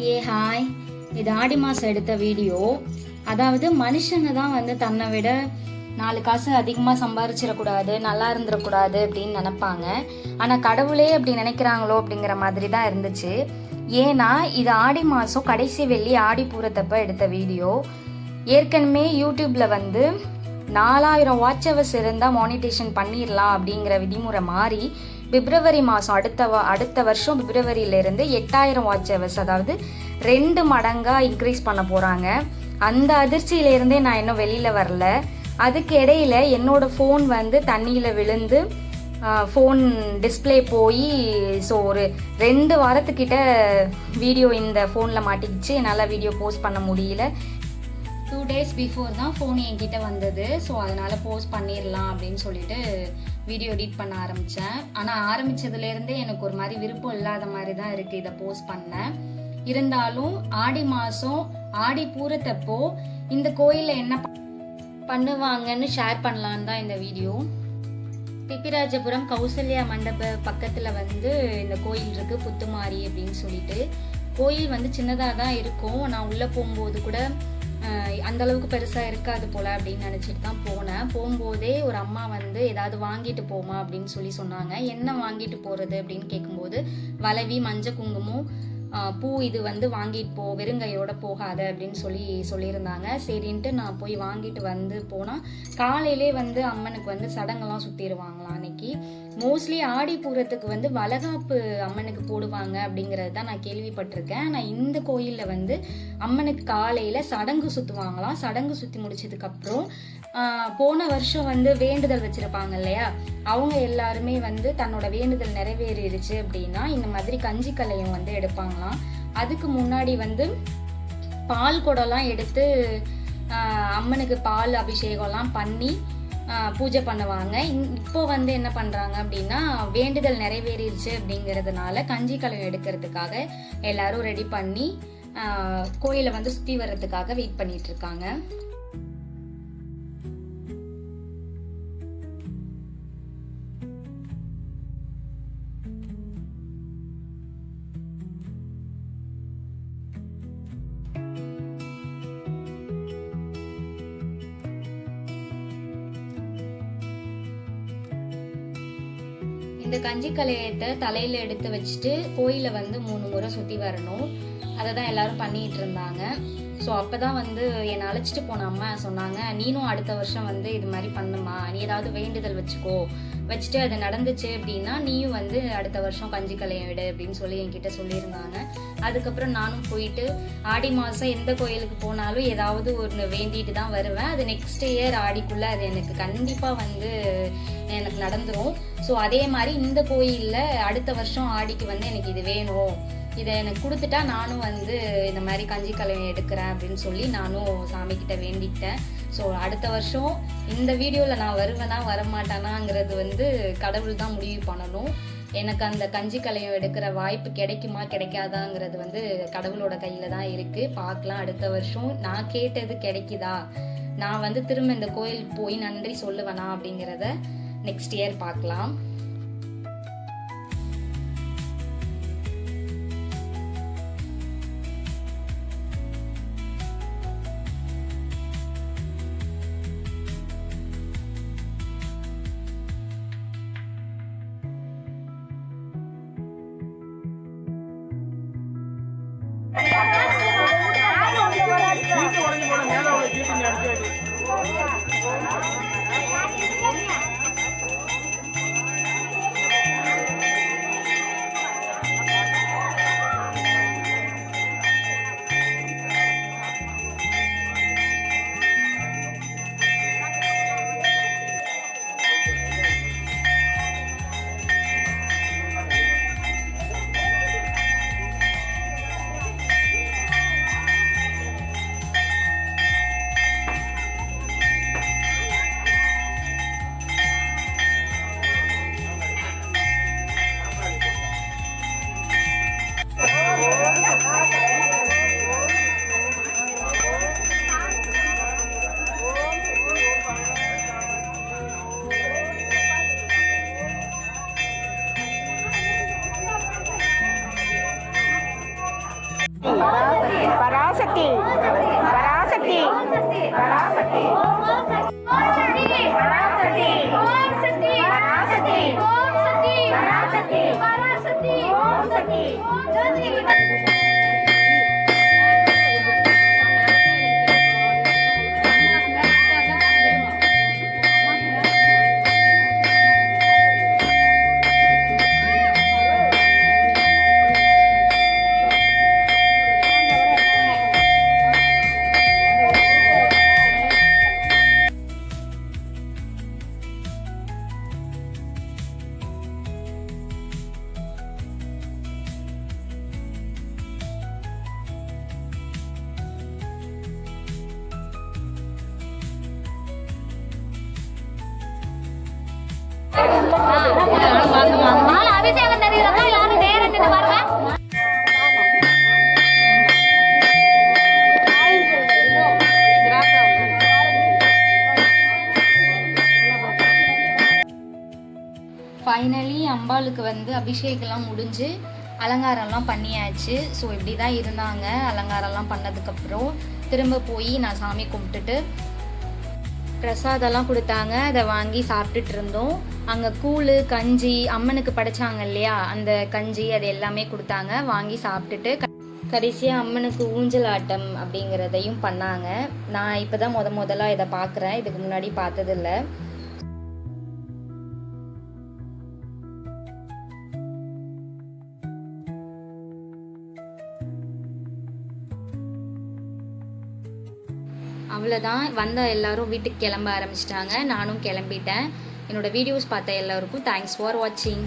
Hi, இது ஆடி மாதம் எடுத்த வீடியோ. அதாவது மனுஷங்க தான் வந்து தன்னை விட 4 காசு அதிகமாக சம்பாரிச்சிடக்கூடாது, நல்லா இருந்துடக்கூடாது அப்படின்னு நினைப்பாங்க. ஆனால் கடவுளே அப்படி நினைக்கிறாங்களோ அப்படிங்கிற மாதிரி தான் இருந்துச்சு. ஏன்னா இது ஆடி மாதம் கடைசி வெள்ளி ஆடி பூரத்தப்ப எடுத்த வீடியோ. ஏற்கனவே யூடியூப்பில் வந்து 4000 வாட்ச் ஹவர்ஸ் இருந்தால் மானிட்டேஷன் பண்ணிடலாம் அப்படிங்கிற விதிமுறை மாறி பிப்ரவரி மாதம் அடுத்த வருஷம் பிப்ரவரியிலேருந்து 8000 வாட்ச் ஹவர்ஸ், அதாவது 2 மடங்காக இன்க்ரீஸ் பண்ண போகிறாங்க. அந்த அதிர்ச்சியிலேருந்தே நான் இன்னும் வெளியில் வரல. அதுக்கு இடையில என்னோட ஃபோன் வந்து தண்ணியில் விழுந்து ஃபோன் டிஸ்பிளே போய் ஒரு 2 வாரத்துக்கிட்ட வீடியோ இந்த ஃபோனில் மாட்டிக்கிச்சு. என்னால் வீடியோ போஸ்ட் பண்ண முடியல. 2 days பிஃபோர் தான் ஃபோன் என்கிட்ட வந்தது. ஸோ அதனால் போஸ்ட் பண்ணிடலாம் அப்படின்னு சொல்லிட்டு வீடியோ எடிட் பண்ண ஆரம்பித்தேன். ஆனால் ஆரம்பித்ததுலேருந்தே எனக்கு ஒரு மாதிரி விருப்பம் இல்லாத மாதிரி தான் இருக்குது இதை போஸ்ட் பண்ணேன். இருந்தாலும் ஆடி மாதம் ஆடி பூரத்தப்போ இந்த கோயிலில் என்ன பண்ணுவாங்கன்னு ஷேர் பண்ணலான்னு தான் இந்த வீடியோ. திப்பிராஜபுரம் கௌசல்யா மண்டப பக்கத்தில் வந்து இந்த கோயில் இருக்குது, புத்துமாரி அப்படின்னு சொல்லிட்டு. கோயில் வந்து சின்னதாக தான் இருக்கும். நான் உள்ளே போகும்போது கூட அந்த அளவுக்கு பெருசாக இருக்காது போல் அப்படின்னு நினச்சிட்டு தான் போனேன். போகும்போதே ஒரு அம்மா வந்து ஏதாவது வாங்கிட்டு போமா அப்படின்னு சொன்னாங்க. என்ன வாங்கிட்டு போகிறது அப்படின்னு கேட்கும்போது வளவி, மஞ்சள் குங்குமம், பூ இது வந்து வாங்கிட்டு போ, வெறுங்கையோட போகாத அப்படின்னு சொல்லியிருந்தாங்க. சரின்ட்டு நான் போய் வாங்கிட்டு வந்து போனால் காலையிலே வந்து அம்மனுக்கு வந்து சடங்கெல்லாம் சுற்றிடுவாங்களாம். அன்னைக்கு மோஸ்ட்லி ஆடி பூரத்துக்கு வந்து வளகாப்பு அம்மனுக்கு போடுவாங்க அப்படிங்கிறது தான் நான் கேள்விப்பட்டிருக்கேன். ஆனால் இந்த கோயிலில் வந்து அம்மனுக்கு காலையில் சடங்கு சுற்றுவாங்களாம். சடங்கு சுற்றி முடிச்சதுக்கப்புறம் போன வருஷம் வந்து வேண்டுதல் வச்சுருப்பாங்க இல்லையா, அவங்க எல்லாருமே வந்து தன்னோட வேண்டுதல் நிறைவேறிடுச்சு அப்படின்னா இந்த மாதிரி கஞ்சி கலையம் வந்து எடுப்பாங்களாம். அதுக்கு முன்னாடி வந்து பால் குடம்லாம் எடுத்து அம்மனுக்கு பால் அபிஷேகம்லாம் பண்ணி பூஜை பண்ணுவாங்க. இப்போ வந்து என்ன பண்ணுறாங்க அப்படின்னா வேண்டுதல் நிறைவேறிடுச்சு அப்படிங்கிறதுனால கஞ்சி கலையம் எடுக்கிறதுக்காக எல்லாரும் ரெடி பண்ணி கோயிலை வந்து சுற்றி வர்றதுக்காக வெயிட் பண்ணிட்டு இருக்காங்க. இந்த கஞ்சி கலையத்தை தலையில எடுத்து வச்சுட்டு கோயிலை வந்து 3 முறை சுற்றி வரணும். அதை தான் எல்லாரும் பண்ணிட்டு இருந்தாங்க. ஸோ அப்போதான் வந்து என்னை அழைச்சிட்டு போன அம்மா சொன்னாங்க, நீனும் அடுத்த வருஷம் வந்து இது மாதிரி பண்ணுமா, நீ ஏதாவது வேண்டுதல் வச்சுட்டு அது நடந்துச்சு அப்படின்னா நீயும் வந்து அடுத்த வருஷம் கஞ்சி கலையம் விடு அப்படின்னு சொல்லி என்கிட்ட சொல்லியிருந்தாங்க. அதுக்கப்புறம் நானும் போயிட்டு ஆடி மாதம் எந்த கோயிலுக்கு போனாலும் ஏதாவது ஒன்று வேண்டிட்டு தான் வருவேன். அது நெக்ஸ்ட் இயர் ஆடிக்குள்ளே அது எனக்கு கண்டிப்பாக வந்து எனக்கு நடந்துடும். ஸோ அதே மாதிரி இந்த கோயிலில் அடுத்த வருஷம் ஆடிக்கு வந்து எனக்கு இது வேணும், இதை எனக்கு கொடுத்துட்டா நானும் வந்து இந்த மாதிரி கஞ்சி கலையம் எடுக்கிறேன் அப்படின்னு சொல்லி நானும் சாமிக்கிட்ட வேண்டிக்கிட்டேன். ஸோ அடுத்த வருஷம் இந்த வீடியோவில் நான் வருவேனா வரமாட்டானாங்கிறது வந்து கடவுள் தான் முடிவு பண்ணணும். எனக்கு அந்த கஞ்சி கலையம் எடுக்கிற வாய்ப்பு கிடைக்குமா கிடைக்காதாங்கிறது வந்து கடவுளோட கையில் தான் இருக்குது. பார்க்கலாம் அடுத்த வருஷம் நான் கேட்டது கிடைக்குதா, நான் வந்து திரும்ப இந்த கோயிலுக்கு போய் நன்றி சொல்லுவேனா அப்படிங்கிறத நெக்ஸ்ட் இயர் பார்க்கலாம். பராசக்தி பராசக்தி பராசக்தி அபிஷேகம் தெரியுறப்ப எல்லாரும் நேரம் நின்று பாருங்க. ஃபைனலி அம்பாளுக்கு வந்து அபிஷேகம்லாம் முடிஞ்சு அலங்காரம்லாம் பண்ணியாச்சு. ஸோ இப்படி தான் இருந்தாங்க. அலங்காரம்லாம் பண்ணதுக்கப்புறம் திரும்ப போய் நான் சாமி கும்பிட்டுட்டு பிரசாதம்லாம் கொடுத்தாங்க. அதை வாங்கி சாப்பிட்டுட்டு இருந்தோம். அங்கே கூழ் கஞ்சி அம்மனுக்கு படைச்சாங்க இல்லையா, அந்த கஞ்சி அது எல்லாமே கொடுத்தாங்க. வாங்கி சாப்பிட்டுட்டு கடைசியாக அம்மனுக்கு ஊஞ்சல் ஆட்டம் அப்படிங்கிறதையும் பண்ணாங்க. நான் இப்போ தான் முதலாக இதை பார்க்குறேன். இதுக்கு முன்னாடி பார்த்ததில்ல. அவ்வளோதான், வந்த எல்லாரும் வீட்டுக்கு கிளம்ப ஆரம்பிச்சிட்டாங்க. நானும் கிளம்பிட்டேன். என்னோடய வீடியோஸ் பார்த்த எல்லாருக்கும் தேங்க்ஸ் ஃபார் வாட்சிங்.